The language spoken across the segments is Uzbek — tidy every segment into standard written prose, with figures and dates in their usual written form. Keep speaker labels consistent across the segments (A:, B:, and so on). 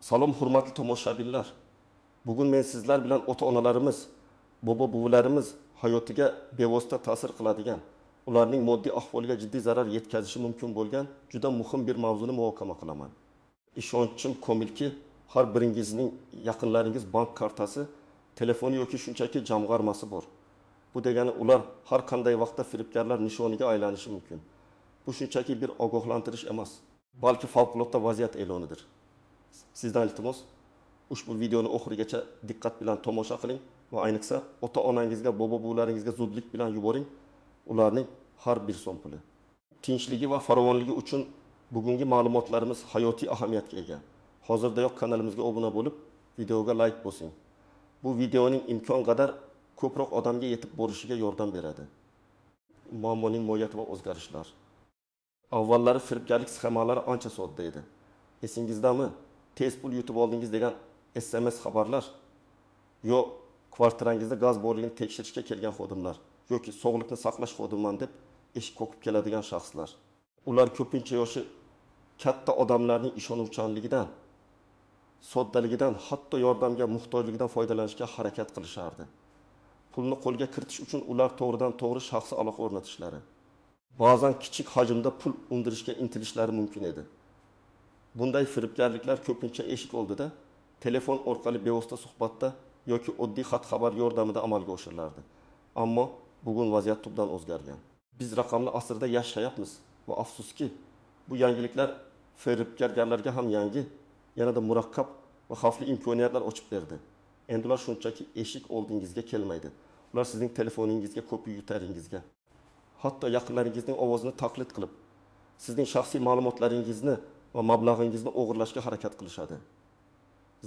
A: Salom hurmatli tomoshabinlar. Bugun men sizlar bilan ota-onalarimiz, bobo-buvilarimiz hayotiga bevosita ta'sir qiladigan, ularning moddiy ahvoliga jiddiy zarar yetkazishi mumkin bo'lgan juda muhim bir mavzuni muhokama qilaman. Ishonchim komilki, har biringizning yaqinlaringiz bank kartasi, telefoni yoki shunchaki jamg'armasi bor. Bu degani ular har qanday vaqtda firibgarlar nishoniga aylanishi mumkin. Bu shunchaki bir ogohlantirish emas, balki favqulodda vaziyat e'lonidir. Sizdan iltimos, ushbu videoni oxirigacha diqqat bilan tomosha qiling va ayniqsa ota-onangizga, bobo-buvlaringizga zudlik bilan yuboring. Ularning har bir so'm puli tinchligi va farovonligi uchun bugungi ma'lumotlarimiz hayotiy ahamiyatga ega. Hozirdayoq kanalimizga obuna bo'lib, videoga like bosing. Bu videoning imkon qadar ko'proq odamga yetib borishiga yordam beradi. Muammoning mohiyati va o'zgarishlar. Avvallari firibgarlik sxemalari ancha sodda edi. Esingizdami? Tez pul yutib oldingiz degan SMS xabarlar, yo kvartirangizda gaz borligini tekshirishga kelgan xodimlar, yoki sog'liqni saqlash xodimiman deb eshik qoqib keladigan shaxslar. Ular ko'pincha yoshi katta odamlarning ishonuvchanligidan, soddaligidan, hatto yordamga muhtojligidan foydalanishga harakat qilishardi. Pulni qo'lga kiritish uchun ular to'g'ridan-to'g'ri shaxsi aloqa o'rnatishlari, ba'zan kichik hajmda pul undirishga intilishlari mumkin edi. Bunday firibgarliklar ko'pincha eshik oldida, telefon orqali bevosita suhbatda yoki oddiy xat xabar yordamida amalga oshirilardi. Ammo bugun vaziyat tubdan o'zgargan. Biz raqamli asrda yashayapmiz va afsuski, bu yangiliklar firibgarlarga ham yangi, yanada murakkab va xavfli imkoniyatlar ochib berdi. Endi ular shunchaki eshik oldingizga kelmaydi. Ular sizning telefoningizga, kompyuteringizga, hatto yaqinlaringizning ovozini taqlid qilib, sizning shaxsiy ma'lumotlaringizni va mablag'ingizni o'g'irlashga harakat qilishadi.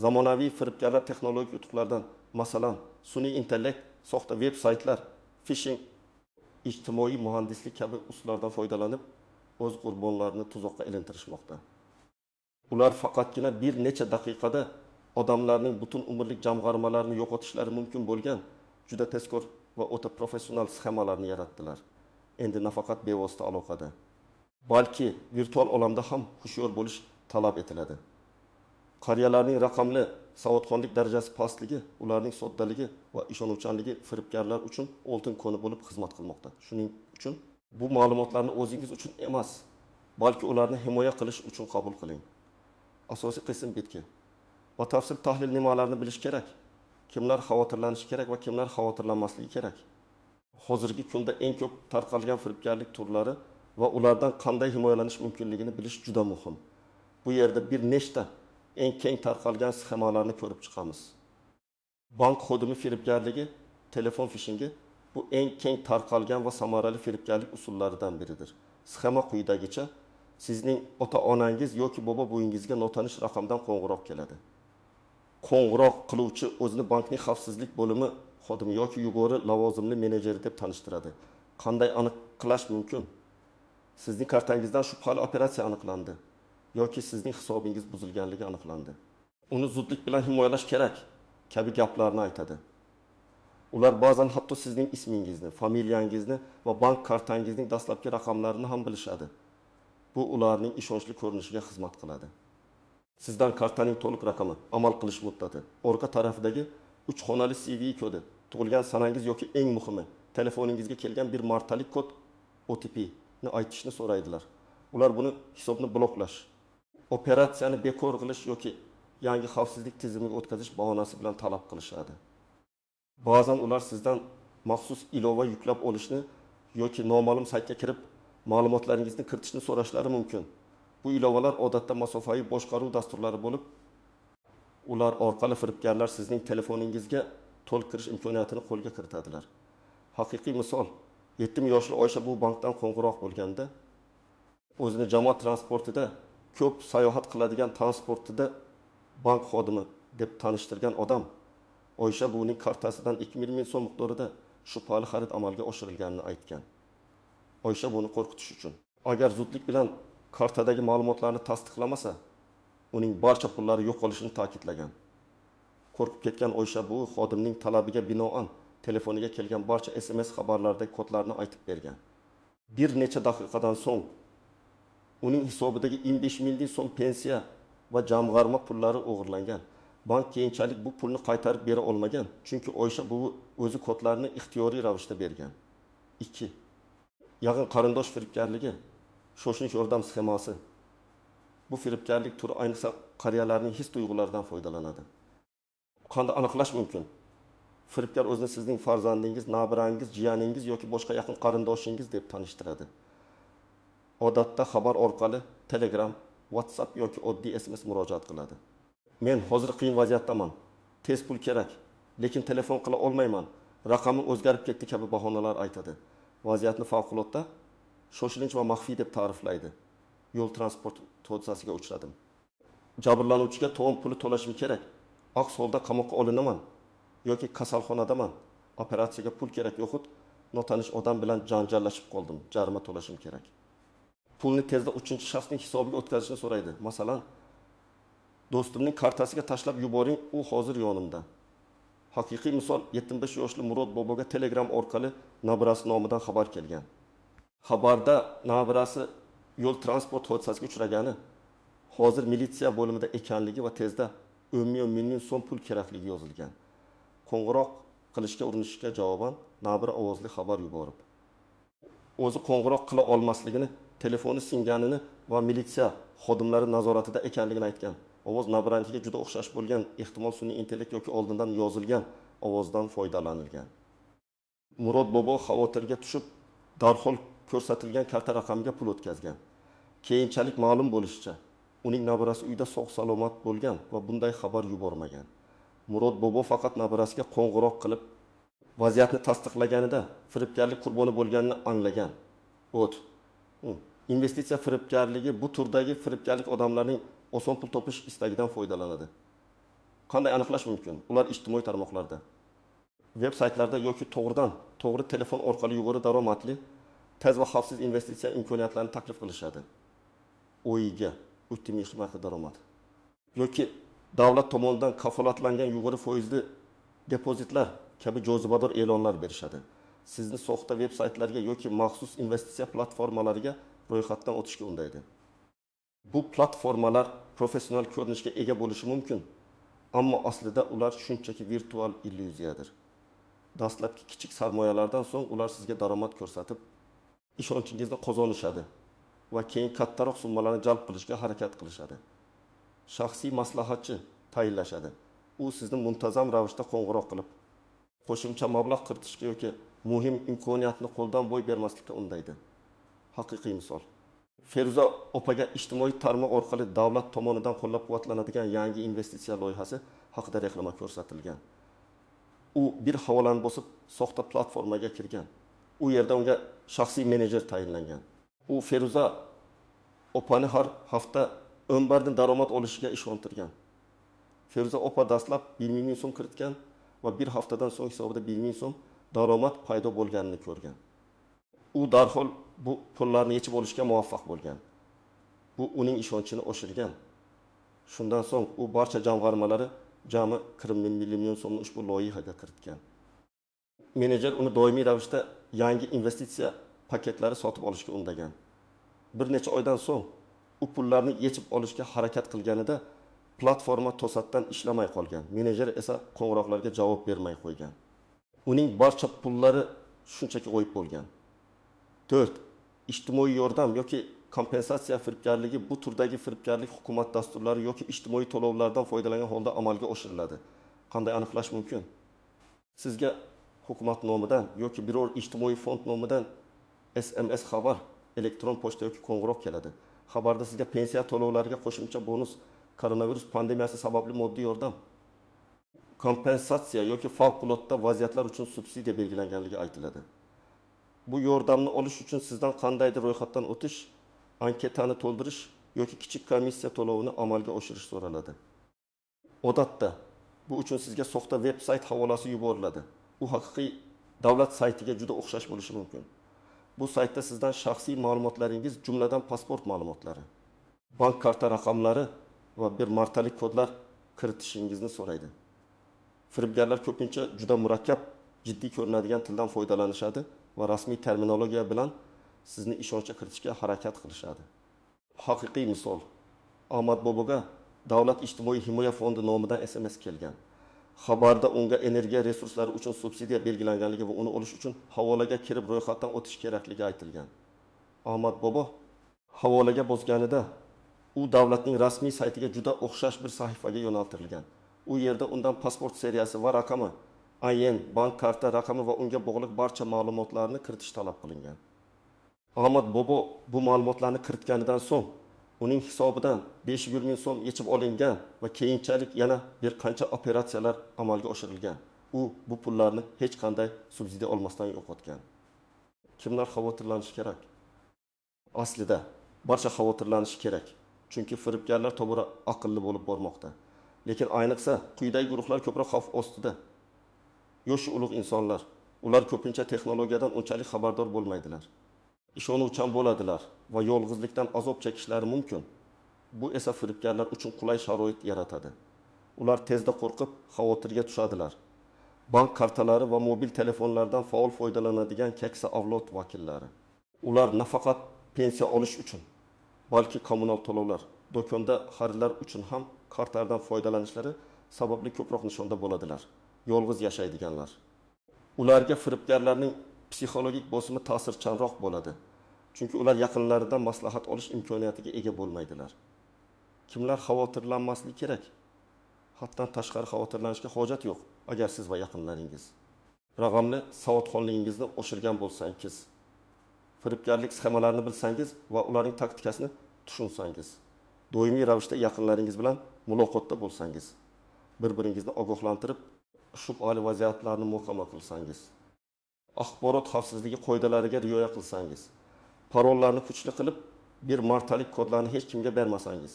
A: Zamonaviy firibgarlar texnologik yutuqlardan, masalan, sun'iy intellekt, soxta veb-saytlar, phishing, ijtimoiy muhandislik kabi usullardan foydalanib, o'z qurbonlarini tuzoqqa ilintirishmoqda. Ular faqatgina bir necha daqiqada odamlarning butun umrlik jamg'armalarini yo'qotishlari mumkin bo'lgan juda tezkor va o'ta professional sxemalarni yaratdilar. Endi nafaqat bevosita aloqada, balki virtual olamda ham hushyor bo'lish talab etiladi. Qariyalarning raqamli savodxonlik darajasi pastligi, ularning soddaligi va ishonuvchanligi firibgarlar uchun oltin koni bo'lib xizmat qilmoqda. Shuning uchun bu ma'lumotlarni o'zingiz uchun emas, balki ularni himoya qilish uchun qabul qiling. Asosiy qism bitki. Batafsil tahlil nimalarni bilish kerak? Kimlar xavotirlanishi kerak va kimlar xavotirlanmasligi kerak? Hozirgi kunda eng ko'p tarqalgan firibgarlik turlari va ulardan qanday himoyalanish mumkinligini bilish juda muhim. Bu yerda bir nechta eng keng tarqalgan sxemalarni ko'rib chiqamiz. Bank xodimi firibgarligi, telefon fishingi bu eng keng tarqalgan va samarali firibgarlik usullaridan biridir. Sxema quyidagicha: sizning ota-onangiz yoki bobo-buvingizga notanish raqamdan qo'ng'iroq keladi. Qo'ng'iroq qiluvchi o'zini bankning xavfsizlik bo'limi xodimi yoki yuqori lavozimli menejeri deb tanishtiradi. Qanday aniqlash mumkin? Sizning kartangizdan shubhali operatsiya aniqlandi yoki sizning hisobingiz buzilganligi aniqlandi. Uni zudlik bilan himoyalash kerak kabi gaplarni aytadi. Ular ba'zan hatto sizning ismingizni, familiyangizni va bank kartangizning dastlabki raqamlarini ham bilishadi. Bu ularning ishonchli ko'rinishiga xizmat qiladi. Sizdan kartaning to'liq raqami, amal qilish muddati, orqa tarafidagi 3 xonali CV kodi, tug'ilgan sanangiz yoki eng muhimi, telefoningizga kelgan bir martalik kod OTP ni aytishni so'raydilar. Ular buni hisobni bloklash, operatsiyani bekor qilish yoki yangi xavfsizlik tizimiga o'tkazish bahonasi bilan talab qilishadi. Ba'zan ular sizdan maxsus ilova yuklab olishni yoki noma'lum saytga kirib ma'lumotlaringizni kiritishni so'rashlari mumkin. Bu ilovalar odatda masofaviy boshqaruv dasturlari bo'lib, ular orqali firibgarlar sizning telefoningizga to'liq kirish imkoniyatini qo'lga kiritadilar. Haqiqiy misol, 7 yoshli Oysha bu bankdan qo'ng'iroq bo'lganda, o'zini jamoat transportida ko'p sayohat qiladigan transportida bank xodimi deb tanishtirgan odam, Oysha buning kartasidan 20 ming so'm miqdorida shubhali xarid amalga oshirilganini aytgan. Oysha buni qo'rqitish uchun, agar zudlik bilan kartadagi ma'lumotlarni tasdiqlamasa, uning barcha pullari yo'qolishini ta'kidlagan. Qo'rqib ketgan Oysha bu xodimning talabiga binoan telefoniga kelgan barcha SMS xabarlaridagi kodlarni aytib bergan. Bir necha daqiqadan so'ng uning hisobidagi 25 ming so'm pensiya va jamg'arma pullari o'g'irlangan. Bank keyinchalik bu pulni qaytarib bera olmagan, chunki Oysha buvi o'zi kodlarni ixtiyoriy ravishda bergan. 2. Yaqin qarindosh firibgarligi, shoshilinch yordam sxemasi. Bu firibgarlik turi ayniqsa qariyalarning his tuyg'ularidan foydalanadi. Qanday aniqlash mumkin? Firibgar o'zini sizning farzandingiz, nabirangiz, jiyaningiz yoki boshqa yaqin qarindoshingiz deb tanishtiradi. Odatda xabar orqali Telegram, WhatsApp yoki oddiy SMS murojaat qiladi. Men hozir qiyin vaziyatdaman. Tez pul kerak, lekin telefon qila olmayman. Raqamim o'zgarib ketdi kabi bahonalar aytadi. Vaziyatni favqulodda, shoshilinch va maxfiy deb ta'riflaydi. Yo'l transport hodisasiga uchradim. Jabrlanuvchiga to'g'on puli to'lashim kerak. Aqs holda qamoqqa olinaman yoki kasalxonadaman. Operatsiyaga pul kerak yoxud notanish odam bilan janjallashib qoldim. Jarima to'lashim kerak. Pulni tezda 3-shaxsning hisobiga o'tkazishni so'raydi. Masalan, do'stimning kartasiga tashlab yuboring, u hozir yonimda. Haqiqiy misol 75 yoshli Murod boboga Telegram orqali nabirasi nomidan xabar kelgan. Xabarda nabirasi yo'l transport hodisasiga uchragani, hozir militsiya bo'limida ekanligi va tezda 10 million so'm pul kerakligi yozilgan. Qo'ng'iroq qilishga urinishga javoban nabira ovozli xabar yuborib, o'zi qo'ng'iroq qila olmasligini, telefoni singanini va militsiya xodimlari nazoratida ekanligini aytgan. Ovoz nabiranikiga juda o'xshash bo'lgan, ehtimol sun'iy intellekt yoki oldindan yozilgan ovozdan foydalanilgan. Murod bobo xavotirga tushib, darhol ko'rsatilgan karta raqamiga pul o'tkazgan. Keyinchalik ma'lum bo'lishicha, uning nabirasi uyda sog'-salomat bo'lgan va bunday xabar yubormagan. Murod bobo faqat nabirasiga qo'ng'iroq qilib, vaziyatni tasdiqlaganida firibgarlik qurboni bo'lganini anglagan. Investitsiya firibgarligi bu turdagi firibgarlik odamlarning oson pul topish istagidan foydalanadi. Qanday aniqlash mumkin? Ular ijtimoiy tarmoqlarda, veb saytlarda yoki to'g'ri telefon orqali yuqori daromadli, tez va xavfsiz investitsiya imkoniyatlarini taklif qilishadi. O'yiga o'timiy qiymatli daromad yoki davlat tomonidan kafolatlangan yuqori foizli depozitlar kabi jozibador e'lonlar berishadi. Sizni soxta veb saytlarga yoki maxsus investitsiya platformalariga ro'yxatdan o'tishga undaydi. Bu platformalar professional ko'rinishga ega bo'lishi mumkin, ammo aslida ular shunchaki virtual illyuziyadir. Dastlabki kichik sarmoyalardan so'ng ular sizga daromad ko'rsatib, ishonchingizni qozonishadi va keyin kattaroq summalarni jalb qilishga harakat qilishadi. Shaxsiy maslahatchi tayinlashadi. U sizni muntazam ravishda qo'ng'iroq qilib, qo'shimcha mablag' kiritishga yoki muhim imkoniyatni qo'ldan boy bermaslikka undaydi. Haqiqiy misol. Feruza opaga ijtimoiy tarmoq orqali davlat tomonidan qo'llab-quvvatlanadigan yangi investitsiya loyihasi haqida reklama ko'rsatilgan. U bir havolani bosib, soxta platformaga kirgan. U yerda unga shaxsiy menejer tayinlangan. U Feruza opani har hafta 10 bardan daromad olishiga ishontirgan. Feruza opa dastlab 1 million so'm kiritgan va bir haftadan so'ng hisobida 1 million so'm daromad paydo bo'lganini ko'rgan. U darhol bu pullarni yechib olishga muvaffaq bo'lgan. Bu uning ishonchini oshirgan. Shundan so'ng u barcha jamg'armalari jami 40 million so'mni ushbu loyihaga kiritgan. Menejer uni doimiy ravishda yangi investitsiya paketlari sotib olishga undagan. Bir necha oydan so'ng u pullarni yechib olishga harakat qilganida platforma to'satdan ishlamay qolgan. Menejer esa qo'ng'iroqlarga javob bermay qo'ygan. Uning barcha pullari shunchaki qo'yib bo'lgan. 4. Ijtimoiy yordam yoki kompensatsiya firibgarligi bu turdagi firibgarlik hukumat dasturlari yoki ijtimoiy to'lovlardan foydalangan holda amalga oshiriladi. Qanday aniqlash mumkin? Sizga hukumat nomidan yoki biror ijtimoiy fond nomidan SMS xabar, elektron pochta yoki qo'ng'iroq keladi. Xabarda sizga pensiya to'lovlariga qo'shimcha bonus, koronavirus pandemiyasi sababli moddiy yordam, kompensatsiya yoki favqulodda vaziyatlar uchun subsidiya belgilanganligi aytiladi. Bu yordamni olish uchun sizdan qandaydir ro'yxatdan o'tish, anketani to'ldirish yoki kichik komissiya to'lovini amalga oshirish so'raladi. Odatda bu uchun sizga soxta veb sayt havolasi yuboriladi. U haqiqiy davlat saytiga juda o'xshash bo'lishi mumkin. Bu saytda sizdan shaxsiy ma'lumotlaringiz, jumladan pasport ma'lumotlari, bank karta raqamlari va bir martalik kodlar kiritishingizni so'raydi. Firibgarlar ko'pincha juda murakkab, jiddiy ko'rinadigan tildan foydalanishadi va rasmiy terminologiya bilan sizni ishonchga kiritishga harakat qilishadi. Haqiqiy misol. Ahmad boboga Davlat ijtimoiy himoya fondi nomidan SMS kelgan. Xabarda unga energiya resurslari uchun subsidiya belgilanganligi va uni olish uchun havolaga kirib ro'yxatdan o'tish kerakligi aytilgan. Ahmad Bobo havolaga bosganida u davlatning rasmiy saytiga juda o'xshash bir sahifaga yo'naltirilgan. U yerda undan pasport seriyasi va raqami, IN, bank karta raqami va unga bog'liq barcha ma'lumotlarni kiritish talab qilingan. Ahmad Bobo bu ma'lumotlarni kiritganidan so'ng uning hisobidan 500 ming so'm yechib olingan va keyinchalik yana bir qancha operatsiyalar amalga oshirilgan. U bu pullarni hech qanday subsidiya olmasdan yo'qotgan. Kimlar xavotirlanishi kerak? Aslida barcha xavotirlanishi kerak. Chunki firibgarlar tobora aqlli bo'lib bormoqda. Lekin ayniqsa quyidagi guruhlar ko'proq xavf ostida. Yosh ulug' insonlar. Ular ko'pincha texnologiyadan unchalik xabardor bo'lmaydilar. Ishonuvchan bo'ladilar va yolg'izlikdan azob chekishlari mumkin. Bu esa firibgarlar uchun qulay sharoit yaratadi. Ular tezda qo'rqib, xavotirga tushadilar. Bank kartalari va mobil telefonlardan faol foydalanadigan keksa avlod vakillari. Ular nafaqat pensiya olish uchun, balki kommunal to'lovlar, do'konda xaridlar uchun ham kartalardan foydalanishlari sababli ko'proq nishonda bo'ladilar. Yolg'iz yashaydiganlar. Ularga firibgarlarning psixologik bosimi ta'sirchanroq bo'ladi. Chunki ular yaqinlaridan maslahat olish imkoniyatiga ega bo'lmaydilar. Kimlar xavotirlanmasligi kerak? Haddan tashqari xavotirlanishga hojat yo'q, agar siz va yaqinlaringiz raqamli savodxonligingizni oshirgan bo'lsangiz, firibgarlik sxemalarini bilsangiz va ularning taktikasini tushunsangiz, doimiy ravishda yaqinlaringiz bilan muloqotda bo'lsangiz, bir-biringizni ogohlantirib, shubhali vaziyatlarni muhokama qilsangiz, axborot xavfsizligi qoidalariga rioya qilsangiz, parollarni kuchli qilib, bir martalik kodlarni hech kimga bermasangiz.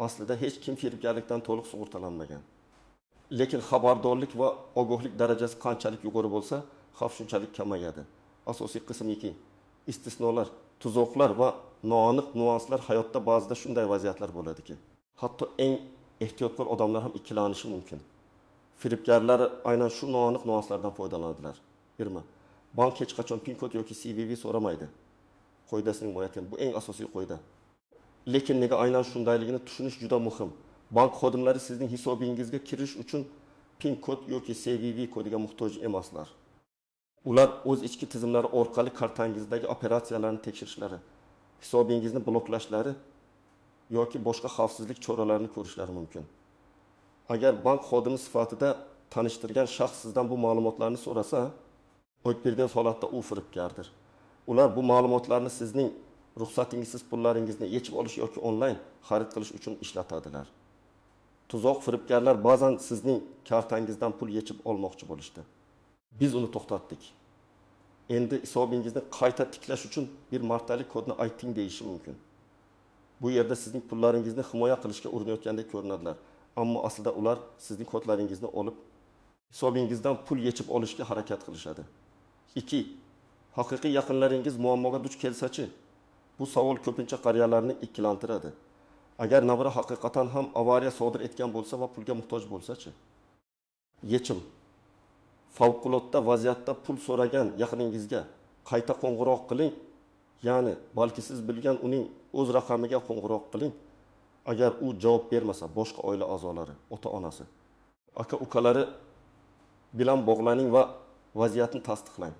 A: Aslida hech kim firibgarlikdan to'liq sug'urtalanmagan. Lekin xabardorlik va ogohlik darajasi qanchalik yuqori bo'lsa, xavf shunchalik kamayadi. Asosiy qism 2. Istisnolar, tuzoqlar va noaniq nuanslar hayotda ba'zida shunday vaziyatlar bo'ladiki, hatto eng ehtiyotkor odamlar ham ikkilanishi mumkin. Firibgarlar aynan shu noaniq nuanslardan foydalanadilar. 20. Bank hech qachon PIN kod yoki CVV so'ramaydi. Qoidasining muayyan, bu eng asosiy qoida. Lekin nega aynan shundayligini tushunish juda muhim. Bank xodimlari sizning hisobingizga kirish uchun PIN kod yoki CVV kodiga muhtoj emaslar. Ular o'z ichki tizimlari orqali kartangizdagi operatsiyalarni tekshirishlari, hisobingizni bloklashlari yoki boshqa xavfsizlik choralarini ko'rishlari mumkin. Agar bank xodimi sifatida tanishtirgan shaxs sizdan bu ma'lumotlarni so'rasa, o'tbirgan holatda u firibgardir. Ular bu ma'lumotlarni sizning ruxsatingizsiz pullaringizni yechib olish yoki onlayn xarid qilish uchun ishlatadilar. Tuzoq firibgarlar ba'zan sizning kartangizdan pul yechib olmoqchi bo'lishdi. Biz uni to'xtatdik. Endi hisobingizni qayta tiklash uchun bir martalik kodni ayting deyishi mumkin. Bu yerda sizning pullaringizni himoya qilishga urinayotgandek ko'rinadilar. Ammo aslida ular sizning kodlaringizni olib, hisobingizdan pul yechib olishga harakat qilishadi. 2. Haqiqiy yaqinlaringiz muammoga duch kelsa-chi? Bu savol ko'pincha qariyalarni ikkilantiradi. Agar nabira haqiqatan ham avariya sodir etgan bo'lsa va pulga muhtoj bo'lsa-chi? Yechim. Favqulodda vaziyatda pul so'ragan yaqiningizga qayta qo'ng'iroq qiling, ya'ni balki siz bilgan uning o'z raqamiga qo'ng'iroq qiling. Agar u javob bermasa, boshqa oila a'zolari, ota-onasi, aka-ukalari bilan bog'laning va vaziyatni tasdiqlang.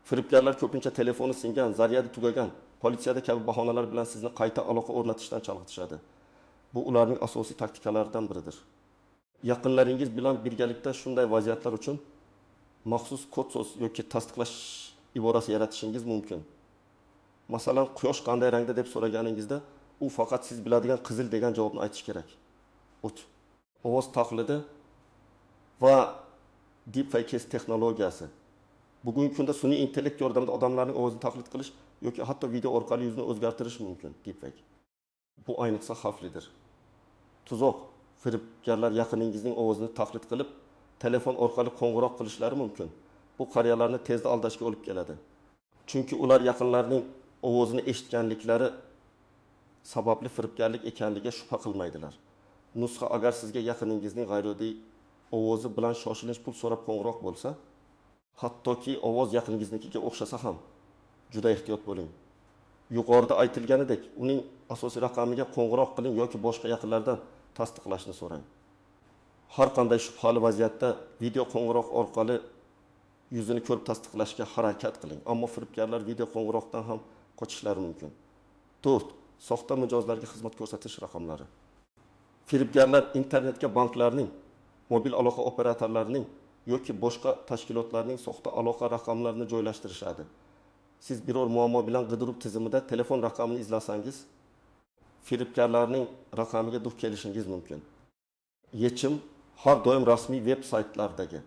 A: Firibgarlar ko'pincha telefoni singan, zaryadi tugagan, politsiyada kabi bahonalar bilan sizni qayta aloqa o'rnatishdan chalg'itishadi. Bu ularning asosiy taktikalaridan biridir. Yaqinlaringiz bilan birgalikda shunday vaziyatlar uchun maxsus kod so'z yoki tasdiqlash iborasi yaratishingiz mumkin. Masalan, quyosh qanday rangda deb so'raganingizda, u faqat siz biladigan qizil degan javobni aytish kerak. Ovoz taqlidi va deepfake texnologiyasi. Bugungi kunda sun'iy intellekt yordamida odamlarning ovozini taqlid qilish yoki hatto video orqali yuzini o'zgartirish mumkin. Deepfake. Bu ayniqsa xavflidir. Tuzoq. Firibgarlar yaqiningizning ovozini taqlid qilib, telefon orqali qo'ng'iroq qilishlari mumkin. Bu qariyalarni tezda aldashga olib keladi. Chunki ular yaqinlarining ovozini eshitganliklari sababli firibgarlik ekanligiga shubha qilmaydilar. Nusxa agar sizga yaqiningizning g'ayrioddiy ovozi bilan shoshilinch pul so'rab qo'ng'iroq bo'lsa, hattoki ovoz yaqingiznikiga o'xshasa ham juda ehtiyot bo'ling. Yuqorida aytilganidek, uning asosiy raqamiga qo'ng'iroq qiling yoki boshqa yaqinlardan tasdiqlashni so'rang. Har qanday shubhali vaziyatda video qo'ng'iroq orqali yuzini ko'rib tasdiqlashga harakat qiling. Ammo firibgarlar video qo'ng'iroqdan ham qochishlari mumkin. 4. Soxta mijozlarga xizmat ko'rsatish raqamlari. Firibgarlar internetga banklarning, mobil aloqa operatorlarining yoki boshqa tashkilotlarning soxta aloqa raqamlarini joylashtirishadi. Siz biror muammo bilan qidiruv tizimida telefon raqamini izlasangiz, firibgarlarning raqamiga duch kelishingiz mumkin. Yechim har doim rasmiy veb saytlardagi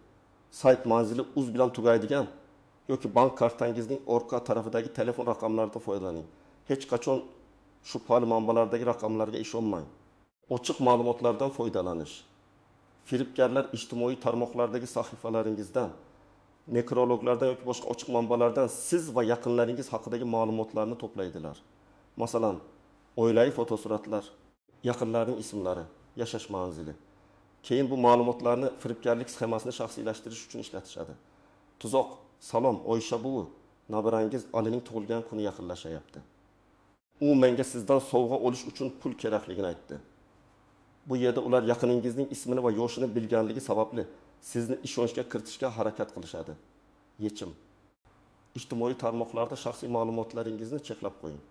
A: sayt manzili uz bilan tugaydigan yoki bank kartangizning orqa tarafidagi telefon raqamlaridan foydalaning. Hech qachon shubhali manbalardagi raqamlarga ishonmang. Ochiq ma'lumotlardan foydalanish. Firibgarlar ijtimoiy tarmoqlardagi sahifalaringizdan, nekrologlardan yoki boshqa ochiq manbalardan siz va yaqinlaringiz haqidagi ma'lumotlarni to'playdilar. Masalan, oilaviy fotosuratlar, yaqinlarning ismlari, yashash manzili. Keyin bu ma'lumotlarni firibgarlik sxemasini shaxsiylashtirish uchun ishlatishadi. Tuzoq: "Salom, Oysha buvi, nabirangiz Alining tug'ilgan kuni yaqinlashayapti. U menga sizdan sovg'a olish uchun pul kerakligini aytdi." Bu yerda ular yaqiningizning ismini va yoshini bilganligi sababli sizni ishonchga kiritishga harakat qilishadi. Yechim: ijtimoiy tarmoqlarda shaxsiy ma'lumotlaringizni cheklab qo'ying.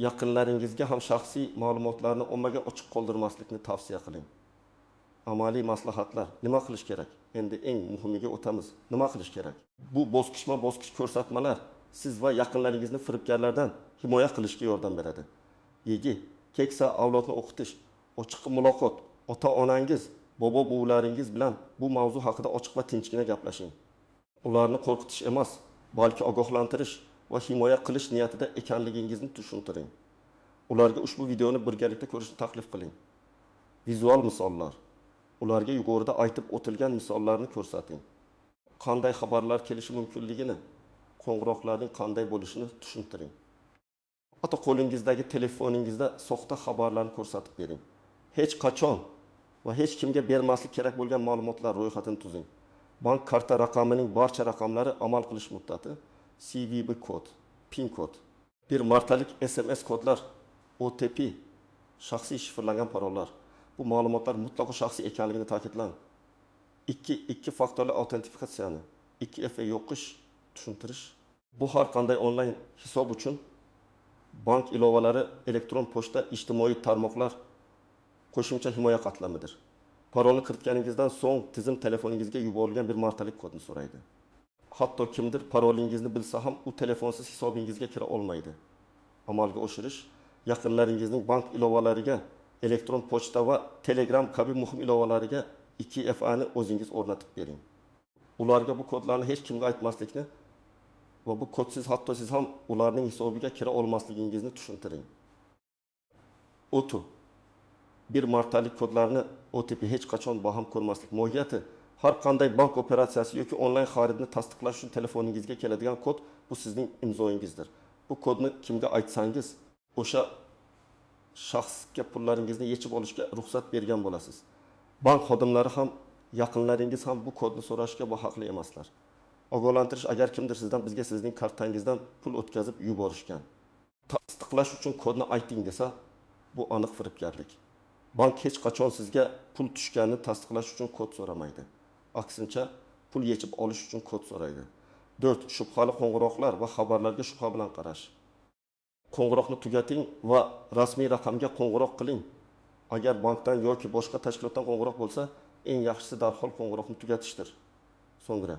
A: Yaqinlaringizga ham shaxsiy ma'lumotlarni ommaga ochiq qoldirmaslikni tavsiya qiling. Amaliy maslahatlar: nima qilish kerak? Endi eng muhimiga o'tamiz. Nima qilish kerak? Bu bosqichma-bosqich ko'rsatmalar siz va yaqinlaringizni firibgarlardan himoya qilishga yordam beradi. 7. Keksa avlodni o'qitish. Ochiq muloqot. Ota-onangiz, bobo-buvlaringiz bilan bu mavzu haqida ochiq va tinchgina gaplashing. Ularni qo'rqitish emas, balki ogohlantirish va himoya qilish niyatida ekanligingizni tushuntiring. Ularga ushbu videoni birgalikda ko'rishni taklif qiling. Vizual misollar. Ularga yuqorida aytib o'tilgan misollarni ko'rsating. Qanday xabarlar kelishi mumkinligini, qo'ng'iroqlarning qanday bo'lishini tushuntiring. Hatto qo'lingizdagi telefoningizda soxta xabarlarni ko'rsatib bering. Hech qachon va hech kimga bermaslik kerak bo'lgan ma'lumotlar ro'yxatini tuzing. Bank karta raqamining barcha raqamlari amal qilish muddati, CVV kod, PIN kod, bir martalik SMS kodlar, OTP, shaxsiy shifrlangan parollar. Bu ma'lumotlar mutlaqo shaxsiy ekanligini ta'kidlang. 2 faktorli autentifikatsiyani, 2FA yo'qish tushuntirish. Bu har qanday onlayn hisob uchun bank ilovalari, elektron pochta, ijtimoiy tarmoqlar qo'shimcha himoya qatlamidir. Parolni kiritganingizdan so'ng tizim telefoningizga yuborilgan bir martalik kodni so'raydi. Hatto kimdir parolingizni bilsa ham u telefonsiz hisobingizga kira olmaydi. Amalga oshirish: yaqinlaringizning bank ilovalariga, elektron pochta va Telegram kabi muhim ilovalariga 2FA ni o'zingiz o'rnatib bering. Ularga bu kodlarni hech kimga aytmaslikni va bu kodsiz hatto siz ham ularning hisobiga kira olmasligingizni tushuntiring. OTP. Bir martalik kodlarni OTP hech qachon baham ko'rmaslik. Mohiyati: har qanday bank operatsiyasi yoki onlayn xaridni tasdiqlash uchun telefoningizga keladigan kod bu sizning imzoyingizdir. Bu kodni kimga aytsangiz, o'sha shaxsga pullaringizni yechib olishga ruxsat bergan bo'lasiz. Bank xodimlari ham, yaqinlaringiz ham bu kodni so'rashga haqli emaslar. Ogohlantirish: agar kimdir sizdan bizga sizning kartangizdan pul o'tkazib yuborishgan, tasdiqlash uchun kodni ayting desa, bu aniq firibgarlik. Bank hech qachon sizga pul tushganini tasdiqlash uchun kod so'ramaydi. Aksincha, pul yechib olish uchun kod so'raydi. 4. Shubhali qo'ng'iroqlar va xabarlarga shubha bilan qarash. Qo'ng'iroqni tugating va rasmiy raqamga qo'ng'iroq qiling. Agar bankdan yoki boshqa tashkilotdan qo'ng'iroq bo'lsa, eng yaxshisi darhol qo'ng'iroqni tugatishdir. So'ngra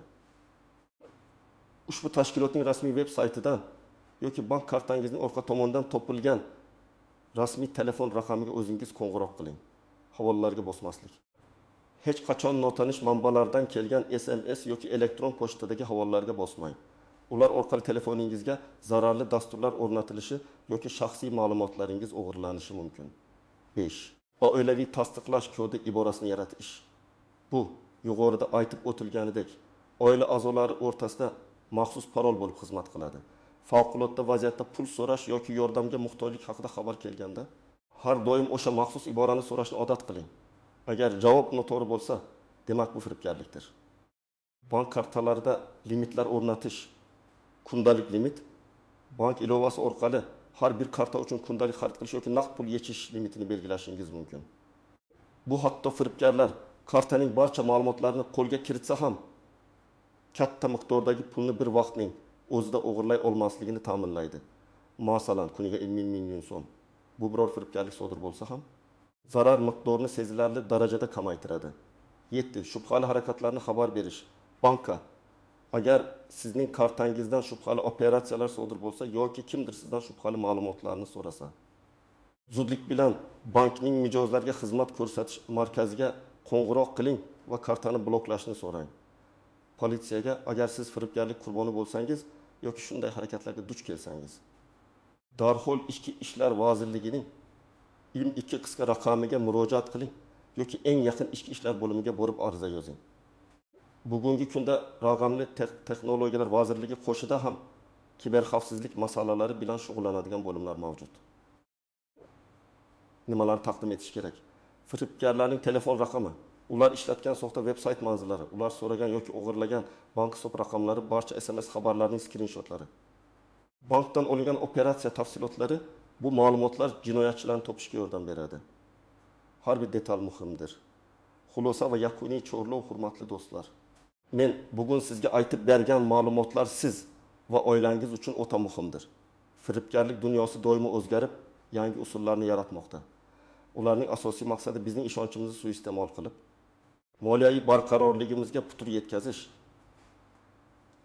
A: ushbu tashkilotning rasmiy veb saytidan yoki bank kartangizning orqa tomonidan topilgan rasmiy telefon raqamiga o'zingiz qo'ng'iroq qiling. Havolalarga bosmaslik. Hech qachon notanish manbalardan kelgan SMS yoki elektron pochtadagi havolalarga bosmang. Ular orqali telefoningizga zararli dasturlar o'rnatilishi yoki shaxsiy ma'lumotlaringiz o'g'irlanishi mumkin. 5. Oilaviy tasdiqlash kodi iborasini yaratish. Bu yuqorida aytib o'tilganidek, oila a'zolari o'rtasida maxsus parol bo'lib xizmat qiladi. Favqulodda vaziyatda pul so'rash yoki yordamga muhtojlik haqida xabar kelganda, har doim o'sha maxsus iborani so'rashni odat qiling. Agar javob noto'g'ri bo'lsa, demak bu firibgarlikdir. Bank kartalarida limitlar o'rnatish. Kundalik limit bank ilovasi orqali har bir karta uchun kundalik xarid qilish yoki naqd pul yechish limitini belgilashingiz mumkin. Bu hatto firibgarlar kartaning barcha ma'lumotlarini qo'lga kiritsa ham katta miqdordagi pulni bir vaqtning o'zida o'g'irlay olmasligini ta'minlaydi. Masalan, kuniga 50 million so'm. Bu biror firibgarlik sodir bo'lsa ham zarar miqdorini sezilarli darajada kamaytiradi. 7. Shubhali harakatlarni xabar berish. Banka agar sizning kartangizdan shubhali operatsiyalar sodir bo'lsa yoki kimdir sizdan shubhali ma'lumotlarni so'rasa, zudlik bilan bankning mijozlarga xizmat ko'rsatish markaziga qo'ng'iroq qiling va kartani bloklashni so'rang. Politsiyaga agar siz firibgarlik qurboni bo'lsangiz yoki shunday harakatlarga duch kelsangiz, darhol Ichki ishlar vazirligining 22 qisqa raqamiga murojaat qiling yoki eng yaqin ichki ishlar bo'limiga borib ariza yozing. Bugungi kunda raqamli texnologiyalar vazirligi qo'shida ham kiberxavfsizlik masalalari bilan shug'ullanadigan bo'limlar mavjud. Nimalarni taqdim etish kerak? Firibgarlarning telefon raqami, ular ishlatgan soxta veb-sayt manzillari, ular so'ragan yoki o'g'irlagan bank hisob raqamlari, barcha SMS xabarlarining skrinshotlari. Bankdan olingan operatsiya tafsilotlari bu ma'lumotlar jinoyatchilarni topishga yordam beradi. Har bir detal muhimdir. Xulosa va yakuniy chorlov, hurmatli do'stlar. Men bugun sizga aytib bergan ma'lumotlar siz va oilangiz uchun o'ta muhimdir. Firibgarlik dunyosi doimo o'zgarib, yangi usullarni yaratmoqda. Ularning asosiy maqsadi bizning ishonchimizni suiiste'mol qilib, moliyaviy barqarorligimizga putur yetkazish.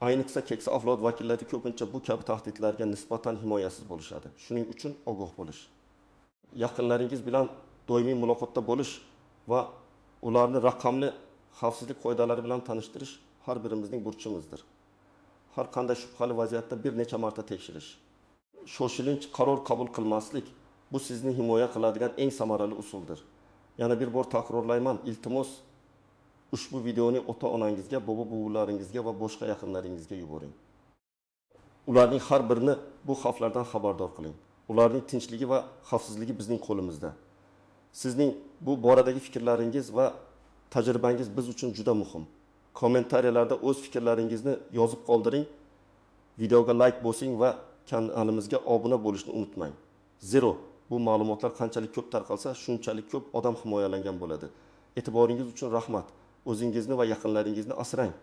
A: Ayniqsa keksa avlod vakillari ko'pincha bu kabi tahdidlarga nisbatan himoyasiz bo'lishadi. Shuning uchun ogoh bo'lish. Yaqinlaringiz bilan doimiy muloqotda bo'lish va ularni raqamli xavfsizlik qoidalari bilan tanishtirish har birimizning burchimizdir. Har qanday shubhali vaziyatda bir necha marta tekshirish. Shoshilinch qaror qabul qilmaslik bu sizni himoya qiladigan eng samarali usuldir. Yana bir bor takrorlayman, iltimos ushbu videoni ota-onangizga, bobo-buvularingizga va boshqa yaqinlaringizga yuboring. Ularning har birini bu xavflardan xabardor qiling. Ularning tinchligi va xavfsizligi bizning qo'limizda. Sizning bu boradagi fikrlaringiz va tajribangiz biz uchun juda muhim. Kommentariyalarda o'z fikrlaringizni yozib qoldiring. Videoga like bosing va kanalimizga obuna bo'lishni unutmang. Zero, bu ma'lumotlar qanchalik ko'p tarqalsa, shunchalik ko'p odam himoyalangan bo'ladi. E'tiboringiz uchun rahmat. O'zingizni va yaqinlaringizni asrang.